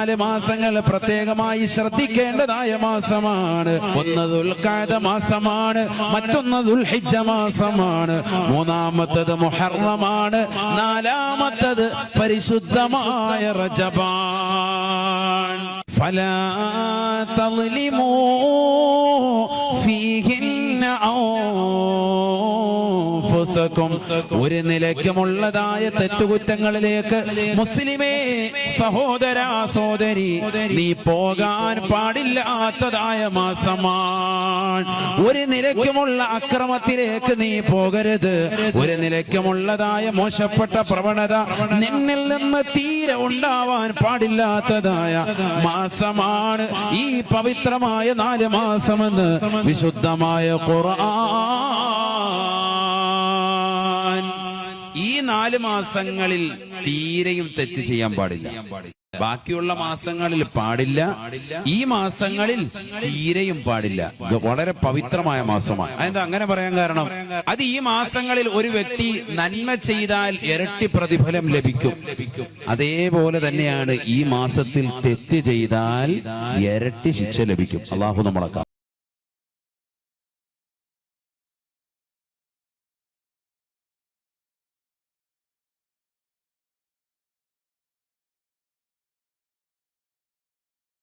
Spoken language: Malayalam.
4 മാസങ്ങൾ പ്രത്യേകമായി ശ്രദ്ധിക്കേണ്ടതായ മാസമാണ്. ഒന്ന് ദുൽഖഅദ മാസമാണ്, മറ്റൊന്ന് ദുൽഹിജ്ജ മാസമാണ്, മൂന്നാമത്തേത് മുഹറമാണ്, നാലാമത്തേത് പരിശുദ്ധമായ റജബാൻ. ഫലാ തളിമൂ ഫീഹിന്ന ഒരു നിലയ്ക്കുമുള്ളതായ തെറ്റുകുറ്റങ്ങളിലേക്ക് മുസ്ലിമേ, സഹോദരാ, സഹോദരി, നീ പോകാൻ പാടില്ലാത്തതായ മാസമാണ്. ഒരു നിലയ്ക്കുമുള്ള അക്രമത്തിലേക്ക് നീ പോകരുത്. ഒരു നിലയ്ക്കുമുള്ളതായ മോശപ്പെട്ട പ്രവണത നിന്നിൽ നിന്ന് തീരെ ഉണ്ടാവാൻ പാടില്ലാത്തതായ മാസമാണ് ഈ പവിത്രമായ 4 മാസമെന്ന് വിശുദ്ധമായ ഖുർആൻ. ഈ 4 മാസങ്ങളിൽ തീരെയും തെറ്റ് ചെയ്യാൻ പാടില്ല. ബാക്കിയുള്ള മാസങ്ങളിൽ പാടില്ല, ഈ മാസങ്ങളിൽ തീരെയും പാടില്ല. ഇത് വളരെ പവിത്രമായ മാസമാണ്. അതെന്താ അങ്ങനെ പറയാൻ കാരണം? അത് ഈ മാസങ്ങളിൽ ഒരു വ്യക്തി നന്മ ചെയ്താൽ ഇരട്ടി പ്രതിഫലം ലഭിക്കും. അതേപോലെ തന്നെയാണ് ഈ മാസത്തിൽ തെറ്റ് ചെയ്താൽ ഇരട്ടി ശിക്ഷ ലഭിക്കും. അല്ലാഹു നമ്മളെ